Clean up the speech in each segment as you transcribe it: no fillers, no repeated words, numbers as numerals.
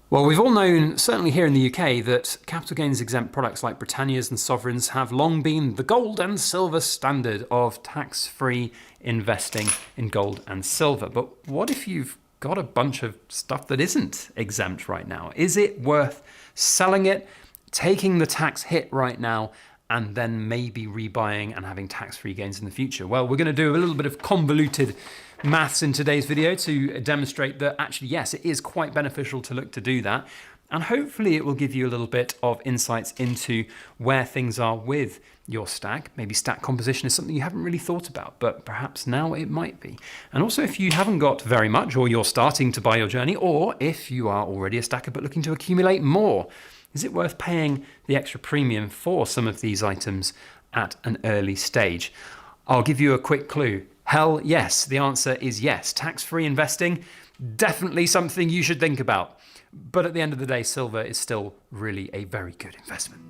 Well, we've all known, certainly here in the UK, that capital gains exempt products like Britannia's and sovereigns have long been the gold and silver standard of tax-free investing in gold and silver. But what if you've got a bunch of stuff that isn't exempt right now? Is it worth selling it, taking the tax hit right now, and then maybe rebuying and having tax-free gains in the future? Well, we're going to do a little bit of convoluted maths in today's video to demonstrate that actually, yes, it is quite beneficial to look to do that. And hopefully it will give you a little bit of insights into where things are with your stack. Maybe stack composition is something you haven't really thought about, but perhaps now it might be. And also if you haven't got very much, or you're starting to buy your journey, or if you are already a stacker but looking to accumulate more, is it worth paying the extra premium for some of these items at an early stage? I'll give you a quick clue. Hell yes. The answer is yes. Tax-free investing, definitely something you should think about. But at the end of the day, silver is still really a very good investment.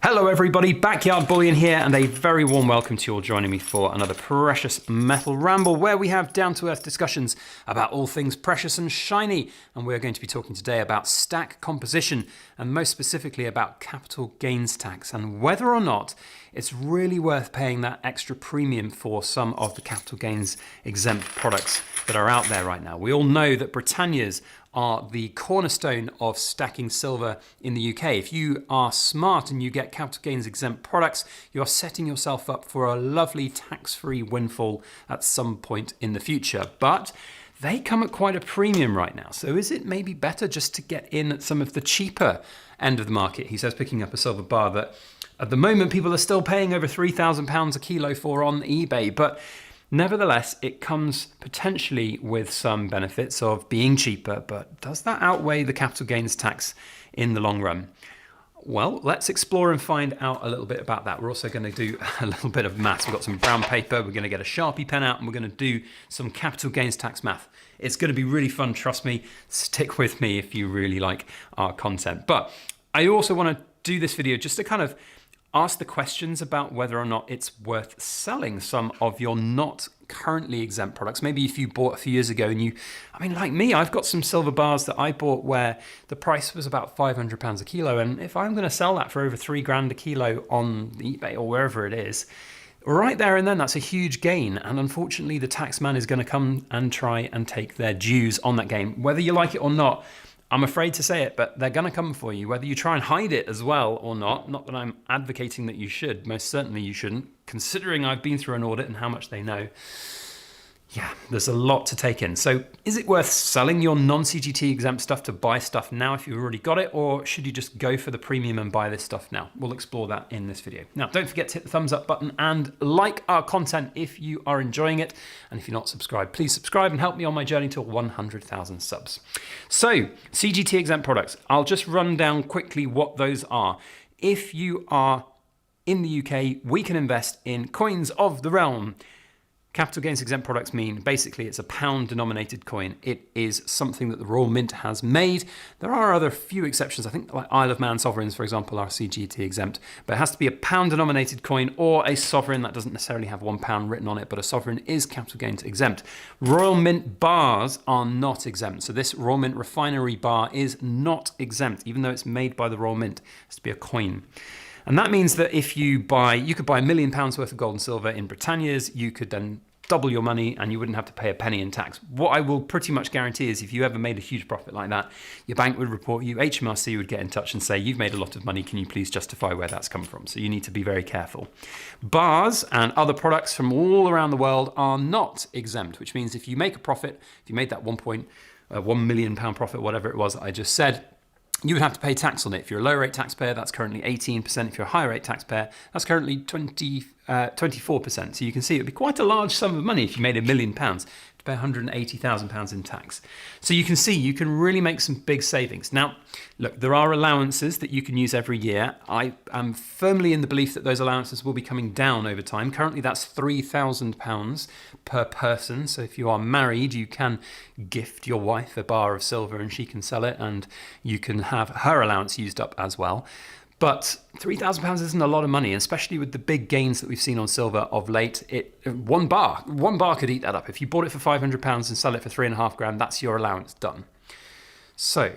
Hello everybody, Backyard Bullion here, and a very warm welcome to you all joining me for another precious metal ramble where we have down-to-earth discussions about all things precious and shiny. And we're going to be talking today about stack composition, and most specifically about capital gains tax and whether or not it's really worth paying that extra premium for some of the capital gains exempt products that are out there right now. We all know that Britannia's are the cornerstone of stacking silver in the UK. If you are smart and you get capital gains exempt products, you're setting yourself up for a lovely tax-free windfall at some point in the future. But they come at quite a premium right now. So is it maybe better just to get in at some of the cheaper end of the market? He says, picking up a silver bar that at the moment people are still paying over £3,000 a kilo for on eBay. But nevertheless, it comes potentially with some benefits of being cheaper, but does that outweigh the capital gains tax in the long run? Well, let's explore and find out a little bit about that. We're also going to do a little bit of maths. We've got some brown paper, we're going to get a Sharpie pen out, and we're going to do some capital gains tax math. It's going to be really fun, trust me. Stick with me if you really like our content. But I also want to do this video just to kind of ask the questions about whether or not it's worth selling some of your not currently exempt products. Maybe if you bought a few years ago and like me, I've got some silver bars that I bought where the price was about £500 a kilo. And if I'm going to sell that for over £3 a kilo on eBay or wherever it is, right there and then, that's a huge gain. And unfortunately, the tax man is going to come and try and take their dues on that game, whether you like it or not. I'm afraid to say it, but they're going to come for you, whether you try and hide it as well or not. Not that I'm advocating that you should. Most certainly you shouldn't, considering I've been through an audit and how much they know. Yeah, there's a lot to take in. So is it worth selling your non-CGT exempt stuff to buy stuff now if you've already got it, or should you just go for the premium and buy this stuff now? We'll explore that in this video. Now, don't forget to hit the thumbs up button and like our content if you are enjoying it. And if you're not subscribed, please subscribe and help me on my journey to 100,000 subs. So CGT exempt products, I'll just run down quickly what those are. If you are in the UK, we can invest in coins of the realm. Capital gains exempt products mean basically it's a pound denominated coin. It is something that the Royal Mint has made. There are other few exceptions. I think like Isle of Man sovereigns, for example, are CGT exempt, but it has to be a pound denominated coin or a sovereign that doesn't necessarily have £1 written on it, but a sovereign is capital gains exempt. Royal Mint bars are not exempt. So this Royal Mint refinery bar is not exempt, even though it's made by the Royal Mint. It has to be a coin. And that means that if you could buy £1 million worth of gold and silver in Britannia's, you could then double your money and you wouldn't have to pay a penny in tax. What I will pretty much guarantee is if you ever made a huge profit like that, your bank would report you, HMRC would get in touch and say, you've made a lot of money, can you please justify where that's come from? So you need to be very careful. Bars and other products from all around the world are not exempt, which means if you make a profit, if you made that £1 million profit, whatever it was I just said, you would have to pay tax on it. If you're a low rate taxpayer, that's currently 18%. If you're a high rate taxpayer, that's currently 24%. So you can see it would be quite a large sum of money if you made £1 million to pay £180,000 in tax. So you can see you can really make some big savings. Now, look, there are allowances that you can use every year. I am firmly in the belief that those allowances will be coming down over time. Currently, that's £3,000 per person. So if you are married, you can gift your wife a bar of silver and she can sell it and you can have her allowance used up as well. But £3,000 isn't a lot of money, especially with the big gains that we've seen on silver of late. One bar could eat that up. If you bought it for £500 and sell it for £3.5 grand, that's your allowance done. So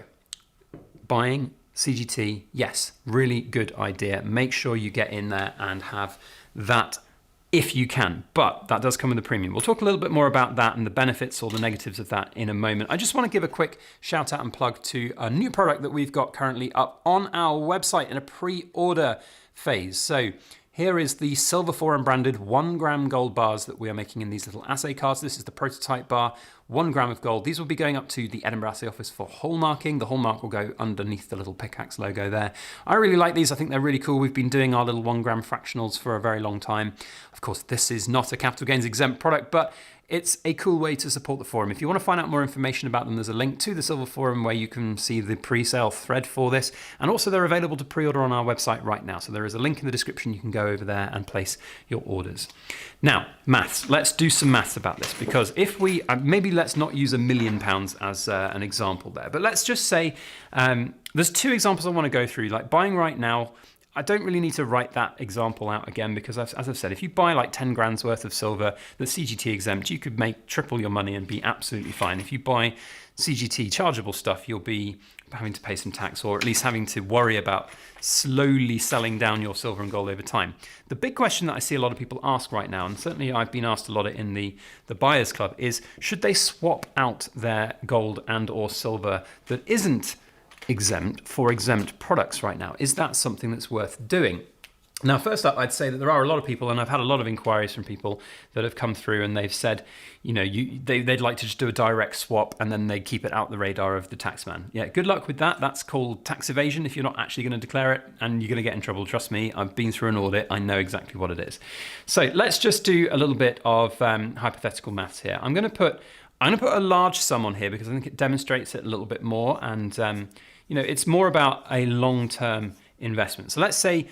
buying CGT, yes, really good idea. Make sure you get in there and have that if you can, but that does come with a premium. We'll talk a little bit more about that and the benefits or the negatives of that in a moment. I just want to give a quick shout out and plug to a new product that we've got currently up on our website in a pre-order phase. So here is the Silver Forum branded 1 gram gold bars that we are making in these little assay cards. This is the prototype bar, 1 gram of gold. These will be going up to the Edinburgh Assay Office for hallmarking. The hallmark will go underneath the little pickaxe logo there. I really like these. I think they're really cool. We've been doing our little 1 gram fractionals for a very long time. Of course, this is not a capital gains exempt product, but it's a cool way to support the forum. If you want to find out more information about them, there's a link to the Silver Forum where you can see the pre-sale thread for this. And also they're available to pre-order on our website right now. So there is a link in the description. You can go over there and place your orders. Now, maths. Let's do some maths about this, because if we, maybe let's not use £1 million as an example there, but let's just say there's 2 examples I want to go through, like buying right now. I don't really need to write that example out again, because as I've said, if you buy like 10 grand's worth of silver that's CGT exempt, you could make triple your money and be absolutely fine. If you buy CGT chargeable stuff, you'll be having to pay some tax, or at least having to worry about slowly selling down your silver and gold over time. The big question that I see a lot of people ask right now, and certainly I've been asked a lot in the Buyers Club, is should they swap out their gold and or silver that isn't exempt for exempt products right now? Is that something that's worth doing? Now, first up, I'd say that there are a lot of people, and I've had a lot of inquiries from people that have come through and they've said, you know, they'd like to just do a direct swap and then they keep it out the radar of the taxman. Yeah, good luck with that. That's called tax evasion if you're not actually going to declare it, and you're going to get in trouble. Trust me, I've been through an audit. I know exactly what it is. So let's just do a little bit of hypothetical maths here. I'm going to put a large sum on here because I think it demonstrates it a little bit more, and you know, it's more about a long-term investment. So let's say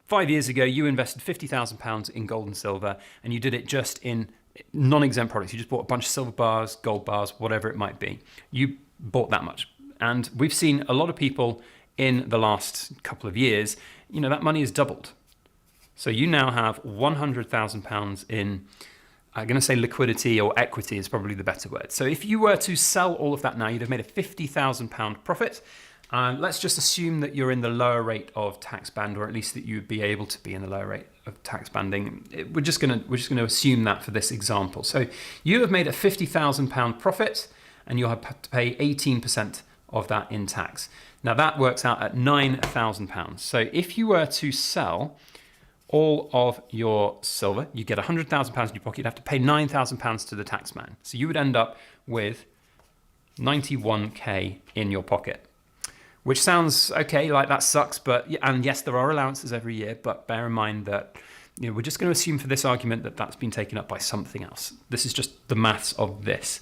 5 years ago, you invested £50,000 in gold and silver, and you did it just in non-exempt products. You just bought a bunch of silver bars, gold bars, whatever it might be. You bought that much. And we've seen a lot of people in the last couple of years, you know, that money has doubled. So you now have £100,000 in, I'm going to say liquidity, or equity is probably the better word. So if you were to sell all of that now, you'd have made a £50,000 profit. Let's just assume that you're in the lower rate of tax band, or at least that you would be able to be in the lower rate of tax banding. We're just going to assume that for this example. So you have made a £50,000 profit, and you'll have to pay 18% of that in tax. Now that works out at £9,000. So if you were to sell all of your silver, you get £100,000 in your pocket. You'd have to pay £9,000 to the taxman. So you would end up with 91k in your pocket. Which sounds okay, like that sucks, but, and yes, there are allowances every year, but bear in mind that, you know, we're just going to assume for this argument that that's been taken up by something else. This is just the maths of this.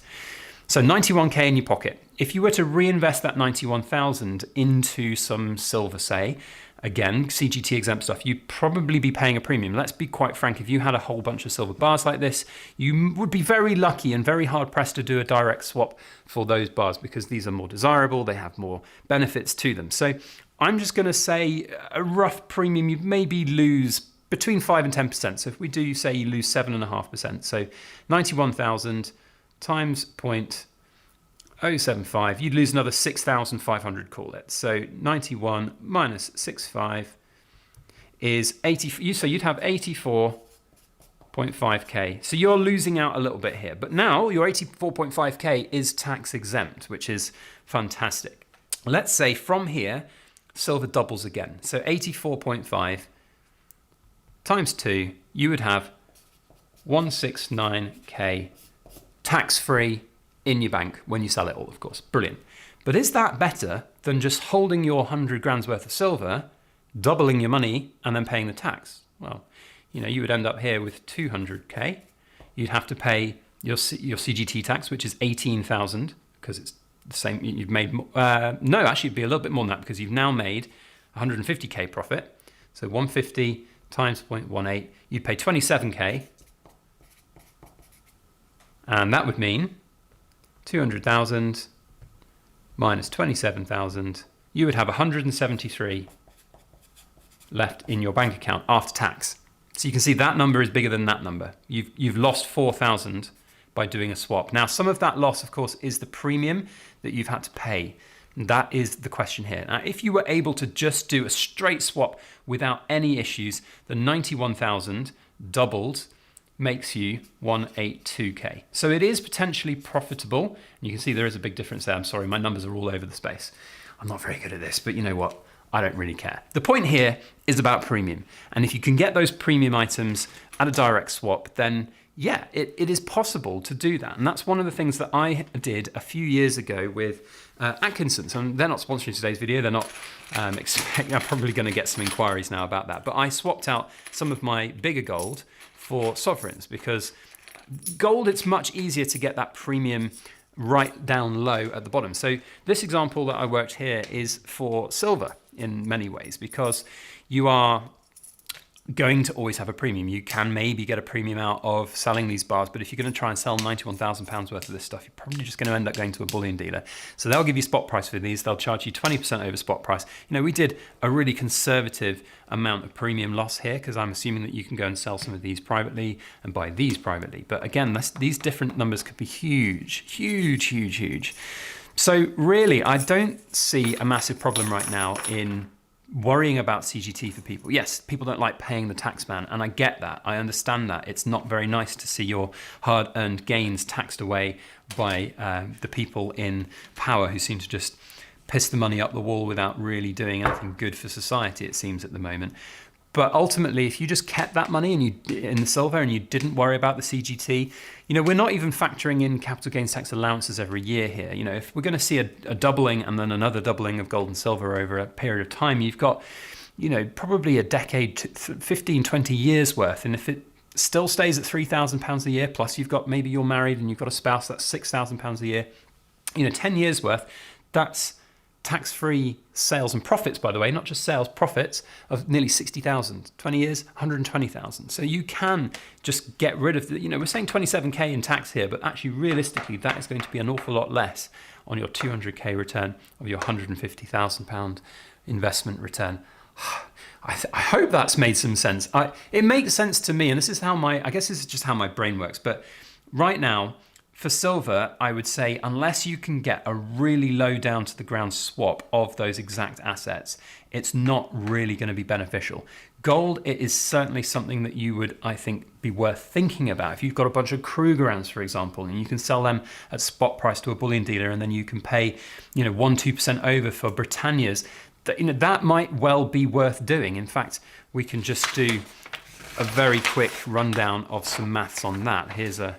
So 91k in your pocket. If you were to reinvest that 91,000 into some silver, say, again, CGT exempt stuff, you'd probably be paying a premium. Let's be quite frank, if you had a whole bunch of silver bars like this, you would be very lucky and very hard pressed to do a direct swap for those bars, because these are more desirable, they have more benefits to them. So I'm just going to say a rough premium, you maybe lose between 5 and 10%. So if we do say you lose 7.5%, so 91,000 times 0.075, you'd lose another 6,500, call it. So 91 minus 65 is 80. So you'd have 84.5k. So you're losing out a little bit here. But now your 84.5k is tax exempt, which is fantastic. Let's say from here, silver doubles again. So 84.5 times 2, you would have 169k tax-free in your bank when you sell it all, of course. Brilliant. But is that better than just holding your 100 grand's worth of silver, doubling your money, and then paying the tax? Well, you know, you would end up here with 200k. You'd have to pay your CGT tax, which is 18,000, because it's the same. You've made no, actually, it'd be a little bit more than that, because you've now made 150k profit. So 150 times 0.18, you'd pay 27k, and that would mean 200,000 minus 27,000, you would have 173 left in your bank account after tax. So you can see that number is bigger than that number. You've lost 4,000 by doing a swap. Now, some of that loss, of course, is the premium that you've had to pay. That is the question here. Now, if you were able to just do a straight swap without any issues, the 91,000 doubled makes you 182k. So it is potentially profitable. And you can see there is a big difference there. I'm sorry, my numbers are all over the space. I'm not very good at this, but you know what? I don't really care. The point here is about premium. And if you can get those premium items at a direct swap, then yeah, it is possible to do that. And that's one of the things that I did a few years ago with Atkinson's. And they're not sponsoring today's video. They're not I'm probably going to get some inquiries now about that. But I swapped out some of my bigger gold for sovereigns, because gold, it's much easier to get that premium right down low at the bottom. So this example that I worked here is for silver in many ways, because you are going to always have a premium. You can maybe get a premium out of selling these bars, but if you're going to try and sell £91,000 worth of this stuff, you're probably just going to end up going to a bullion dealer. So they'll give you spot price for these. They'll charge you 20% over spot price. You know, we did a really conservative amount of premium loss here, because I'm assuming that you can go and sell some of these privately and buy these privately. But again, these different numbers could be huge, huge, huge, huge. So really, I don't see a massive problem right now in worrying about CGT for people. Yes, people don't like paying the tax man, and I get that. I understand that. It's not very nice to see your hard-earned gains taxed away by the people in power who seem to just piss the money up the wall without really doing anything good for society, it seems, at the moment. But ultimately, if you just kept that money in the silver and you didn't worry about the CGT, you know, we're not even factoring in capital gains tax allowances every year here. You know, if we're going to see a doubling and then another doubling of gold and silver over a period of time, you've got, you know, probably a decade, 15, 20 years worth. And if it still stays at £3,000 a year, plus you've got, maybe you're married and you've got a spouse, that's £6,000 a year, you know, 10 years worth, that's tax-free sales and profits, by the way, not just sales, profits of nearly 60,000, 20 years, 120,000. So you can just get rid of the, you know, we're saying 27k in tax here, but actually realistically, that is going to be an awful lot less on your 200k return of your £150,000 investment return. I hope that's made some sense. It makes sense to me, and this is how I guess this is just how my brain works. But right now, for silver, I would say, unless you can get a really low down to the ground swap of those exact assets, it's not really going to be beneficial. Gold, it is certainly something that you would, I think, be worth thinking about. If you've got a bunch of Krugerrands, for example, and you can sell them at spot price to a bullion dealer, and then you can pay, you know, 1-2% over for Britannias, that, you know, that might well be worth doing. In fact, we can just do a very quick rundown of some maths on that. Here's a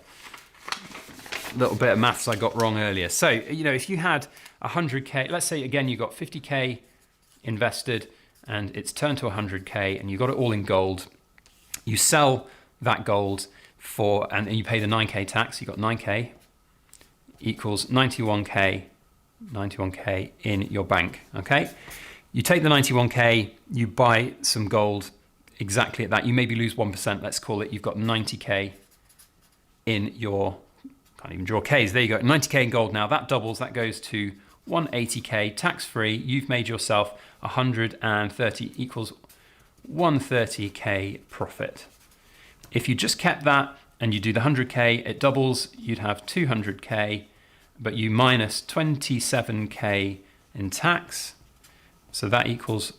little bit of maths I got wrong earlier. So, you know, if you had 100k, let's say again you got 50k invested and it's turned to 100k and you got it all in gold, you sell that gold for, and you pay the 9k tax, you got 9k equals 91k in your bank, okay? You take the 91k, you buy some gold exactly at that, you maybe lose 1%, let's call it, you've got 90k in your, can't even draw Ks. There you go, 90k in gold now. That doubles, that goes to 180k tax-free. You've made yourself 130 equals 130k profit. If you just kept that and you do the 100k, it doubles, you'd have 200k, but you minus 27k in tax. So that equals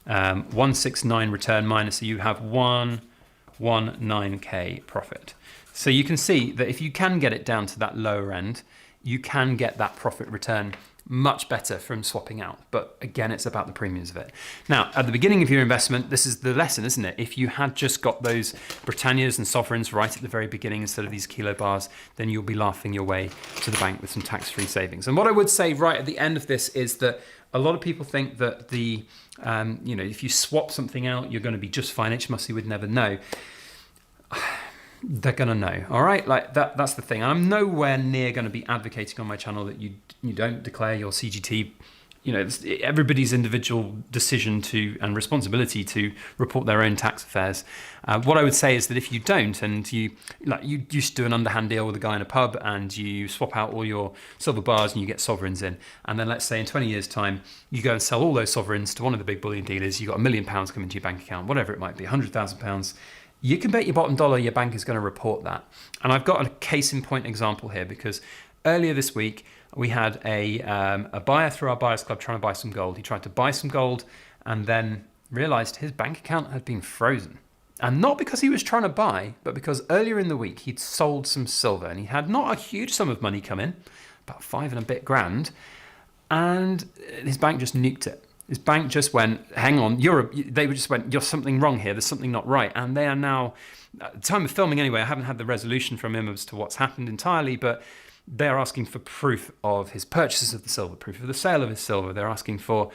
169 return minus, so you have 119k profit. So you can see that if you can get it down to that lower end, you can get that profit return much better from swapping out. But again, it's about the premiums of it. Now, at the beginning of your investment, this is the lesson, isn't it? If you had just got those Britannias and sovereigns right at the very beginning instead of these kilo bars, then you'll be laughing your way to the bank with some tax-free savings. And what I would say right at the end of this is that a lot of people think that the, you know, if you swap something out, you're going to be just fine. HMRC would never know. They're gonna know, all right? Like that's the thing. I'm nowhere near going to be advocating on my channel that you don't declare your CGT everybody's individual decision and responsibility to report their own tax affairs. What I would say is that if you don't, and you used to do an underhand deal with a guy in a pub and you swap out all your silver bars and you get sovereigns in, and then let's say in 20 years' time, you go and sell all those sovereigns to one of the big bullion dealers, you've got £1 million coming into your bank account, whatever it might be, £100,000, you can bet your bottom dollar your bank is going to report that. And I've got a case in point example here, because earlier this week, we had a buyer through our buyers club trying to buy some gold. He tried to buy some gold and then realized his bank account had been frozen. And not because he was trying to buy, but because earlier in the week he'd sold some silver and he had not a huge sum of money come in, about $5 and a bit grand, and his bank just nuked it. His bank just went, hang on, they just went, you're something wrong here, there's something not right. And they are now, at the time of filming anyway, I haven't had the resolution from him as to what's happened entirely, but they're asking for proof of his purchases of the silver, proof of the sale of his silver. They're asking for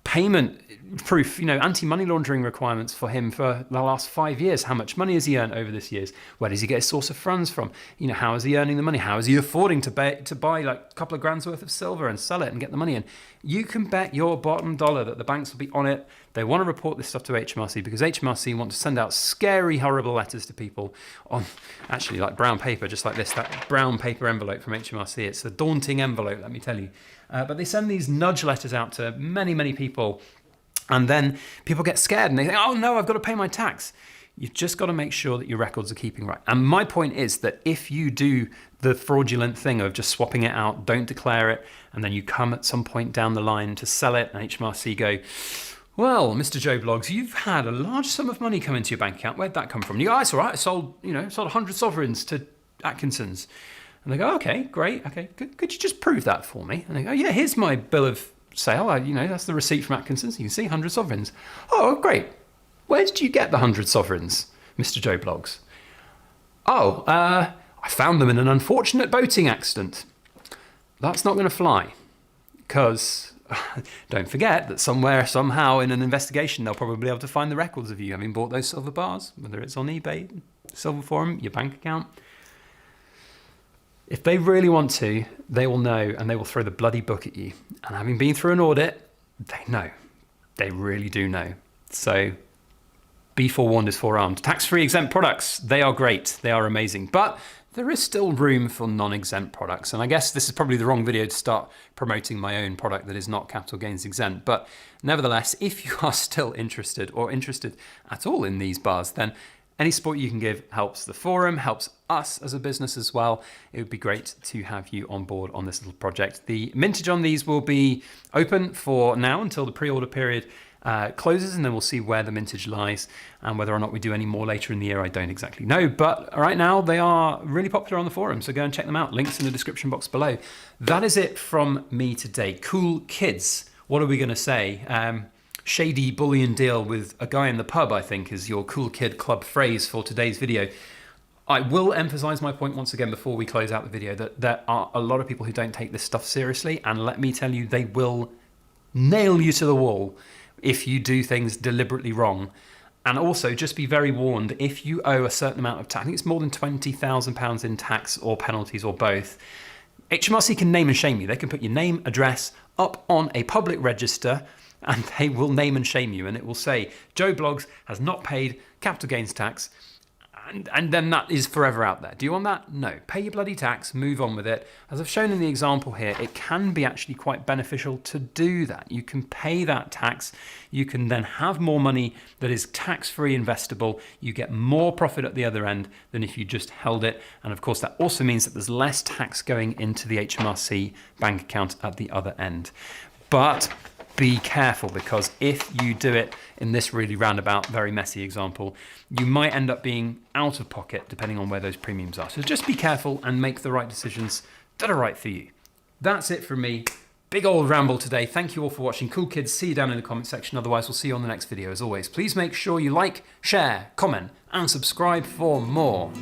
payment proof, anti-money laundering requirements for him for the last 5 years. How much money has he earned over this years? Where does he get his source of funds from? How is he earning the money? How is he affording to buy like a couple of grand's worth of silver and sell it and get the money in? You can bet your bottom dollar that the banks will be on it. They want to report this stuff to HMRC because HMRC want to send out scary, horrible letters to people on actually like brown paper, just like this, that brown paper envelope from HMRC. It's a daunting envelope, let me tell you. But they send these nudge letters out to many, many people. And then people get scared and they think, oh no, I've got to pay my tax. You've just got to make sure that your records are keeping right. And my point is that if you do the fraudulent thing of just swapping it out, don't declare it, and then you come at some point down the line to sell it, and HMRC go, well, Mr. Joe Blogs, you've had a large sum of money come into your bank account. Where'd that come from? And you go, oh, it's all right. I sold 100 sovereigns to Atkinson's. And they go, okay, great. Okay, could you just prove that for me? And they go, yeah, here's my bill of sale. That's the receipt from Atkinson's. You can see 100 sovereigns. Oh, great. Where did you get the 100 sovereigns, Mr. Joe Blogs? Oh, I found them in an unfortunate boating accident. That's not going to fly, because don't forget that somewhere, somehow, in an investigation, they'll probably be able to find the records of you having bought those silver bars, whether it's on eBay, Silver Forum, your bank account. If they really want to, they will know, and they will throw the bloody book at you. And having been through an audit, they know. They really do know. So be forewarned is forearmed. Tax-free exempt products, they are great. They are amazing. But there is still room for non-exempt products. And I guess this is probably the wrong video to start promoting my own product that is not capital gains exempt. But nevertheless, if you are still interested at all in these bars, then any support you can give helps the forum, helps us as a business as well. It would be great to have you on board on this little project. The mintage on these will be open for now until the pre-order period closes, and then we'll see where the mintage lies, and whether or not we do any more later in the year, I don't exactly know. But right now they are really popular on the forum, so go and check them out. Links in the description box below. That is it from me today. Cool kids. What are we going to say? Shady bullion deal with a guy in the pub, I think, is your cool kid club phrase for today's video. I will emphasize my point once again before we close out the video, that there are a lot of people who don't take this stuff seriously, and let me tell you, they will nail you to the wall if you do things deliberately wrong. And also, just be very warned, if you owe a certain amount of tax, I think it's more than £20,000 in tax or penalties or both, HMRC can name and shame you. They can put your name, address up on a public register, and they will name and shame you, and it will say, Joe Blogs has not paid capital gains tax, and then that is forever out there. Do you want that? No. Pay your bloody tax, move on with it. As I've shown in the example here, it can be actually quite beneficial to do that. You can pay that tax, you can then have more money that is tax-free investable, you get more profit at the other end than if you just held it, and of course that also means that there's less tax going into the HMRC bank account at the other end. But be careful, because if you do it in this really roundabout, very messy example, you might end up being out of pocket depending on where those premiums are. So just be careful and make the right decisions that are right for you. That's it from me. Big old ramble today. Thank you all for watching. Cool kids, see you down in the comment section. Otherwise, we'll see you on the next video. As always, please make sure you like, share, comment, and subscribe for more.